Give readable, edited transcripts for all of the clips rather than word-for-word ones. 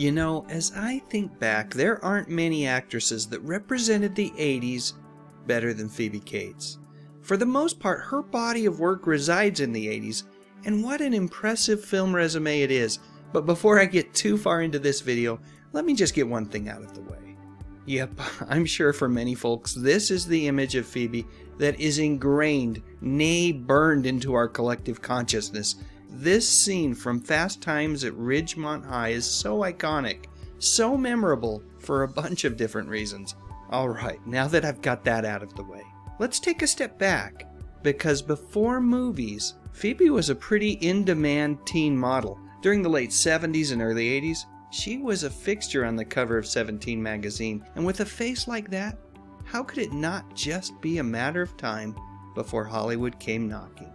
You know, as I think back, there aren't many actresses that represented the 80s better than Phoebe Cates. For the most part, her body of work resides in the 80s, and what an impressive film resume it is. But before I get too far into this video, let me just get one thing out of the way. Yep, I'm sure for many folks, this is the image of Phoebe that is ingrained, nay burned into our collective consciousness. This scene from Fast Times at Ridgemont High is so iconic, so memorable for a bunch of different reasons. Alright, now that I've got that out of the way, let's take a step back, because before movies, Phoebe was a pretty in-demand teen model. During the late 70s and early 80s, she was a fixture on the cover of 17 magazine, and with a face like that, how could it not just be a matter of time before Hollywood came knocking?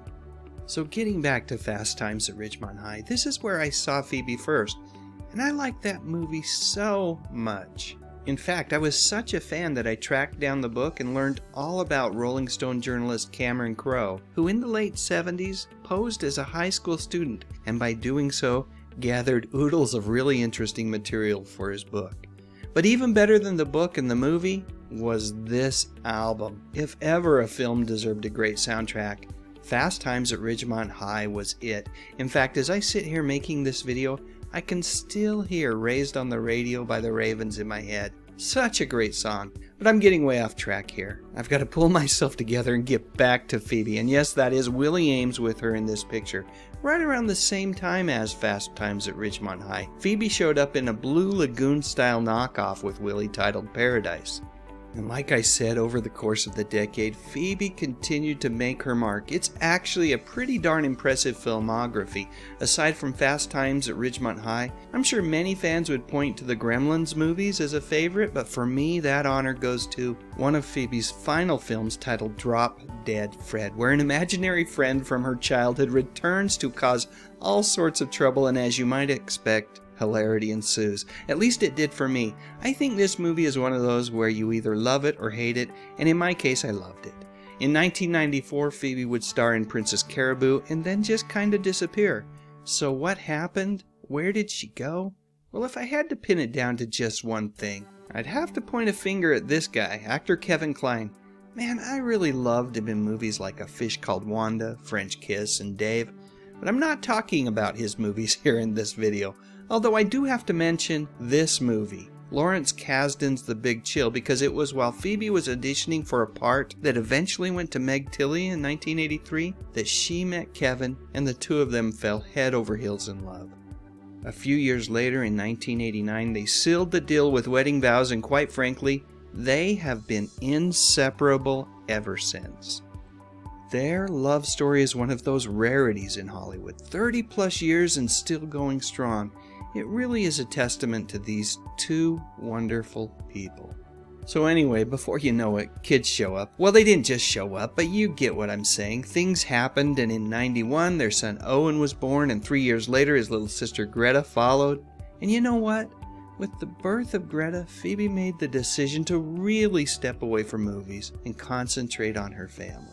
So getting back to Fast Times at Ridgemont High, this is where I saw Phoebe first, and I liked that movie so much. In fact, I was such a fan that I tracked down the book and learned all about Rolling Stone journalist Cameron Crowe, who in the late 70s posed as a high school student, and by doing so, gathered oodles of really interesting material for his book. But even better than the book and the movie was this album. If ever a film deserved a great soundtrack, Fast Times at Ridgemont High was it. In fact, as I sit here making this video, I can still hear Raised on the Radio by the Ravens in my head. Such a great song. But I'm getting way off track here. I've got to pull myself together and get back to Phoebe. And yes, that is Willie Ames with her in this picture. Right around the same time as Fast Times at Ridgemont High, Phoebe showed up in a Blue Lagoon style knockoff with Willie titled Paradise. And like I said, over the course of the decade, Phoebe continued to make her mark. It's actually a pretty darn impressive filmography. Aside from Fast Times at Ridgemont High, I'm sure many fans would point to the Gremlins movies as a favorite, but for me, that honor goes to one of Phoebe's final films titled Drop Dead Fred, where an imaginary friend from her childhood returns to cause all sorts of trouble, and as you might expect, hilarity ensues. At least it did for me. I think this movie is one of those where you either love it or hate it, and in my case I loved it. In 1994, Phoebe would star in Princess Caribou and then just kind of disappear. So what happened? Where did she go? Well, if I had to pin it down to just one thing, I'd have to point a finger at this guy, actor Kevin Kline. Man, I really loved him in movies like A Fish Called Wanda, French Kiss, and Dave. But I'm not talking about his movies here in this video. Although I do have to mention this movie, Lawrence Kasdan's The Big Chill, because it was while Phoebe was auditioning for a part that eventually went to Meg Tilly in 1983 that she met Kevin, and the two of them fell head over heels in love. A few years later, in 1989, they sealed the deal with wedding vows, and quite frankly, they have been inseparable ever since. Their love story is one of those rarities in Hollywood, 30 plus years and still going strong. It really is a testament to these two wonderful people. So anyway, before you know it, kids show up. Well, they didn't just show up, but you get what I'm saying. Things happened, and in '91, their son Owen was born, and 3 years later, his little sister Greta followed. And you know what? With the birth of Greta, Phoebe made the decision to really step away from movies and concentrate on her family.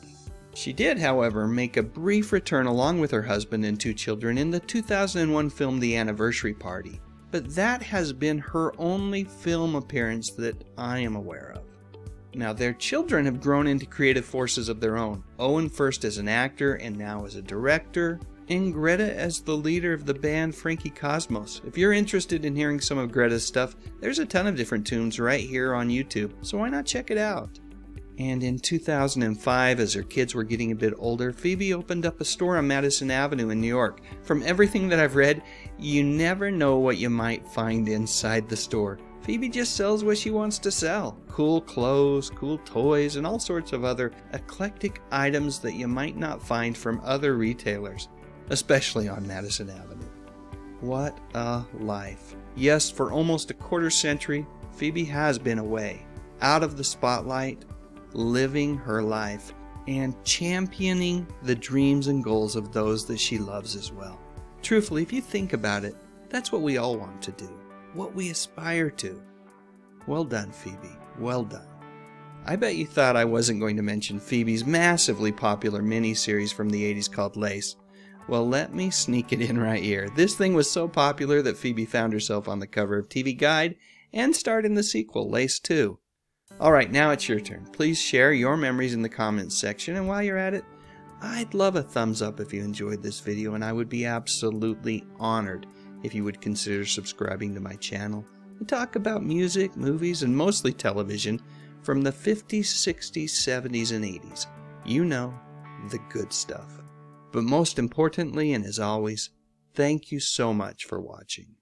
She did, however, make a brief return along with her husband and 2 children in the 2001 film The Anniversary Party, but that has been her only film appearance that I am aware of. Now, their children have grown into creative forces of their own, Owen first as an actor and now as a director, and Greta as the leader of the band Frankie Cosmos. If you're interested in hearing some of Greta's stuff, there's a ton of different tunes right here on YouTube, so why not check it out? And in 2005, as her kids were getting a bit older, Phoebe opened up a store on Madison Avenue in New York. From everything that I've read, you never know what you might find inside the store. Phoebe just sells what she wants to sell. Cool clothes, cool toys, and all sorts of other eclectic items that you might not find from other retailers, especially on Madison Avenue. What a life. Yes, for almost a quarter century, Phoebe has been away, out of the spotlight, living her life, and championing the dreams and goals of those that she loves as well. Truthfully, if you think about it, that's what we all want to do, what we aspire to. Well done, Phoebe. Well done. I bet you thought I wasn't going to mention Phoebe's massively popular miniseries from the 80s called Lace. Well, let me sneak it in right here. This thing was so popular that Phoebe found herself on the cover of TV Guide and starred in the sequel, Lace 2. Alright, now it's your turn. Please share your memories in the comments section, and while you're at it, I'd love a thumbs up if you enjoyed this video, and I would be absolutely honored if you would consider subscribing to my channel. We talk about music, movies, and mostly television from the 50s, 60s, 70s, and 80s. You know, the good stuff. But most importantly, and as always, thank you so much for watching.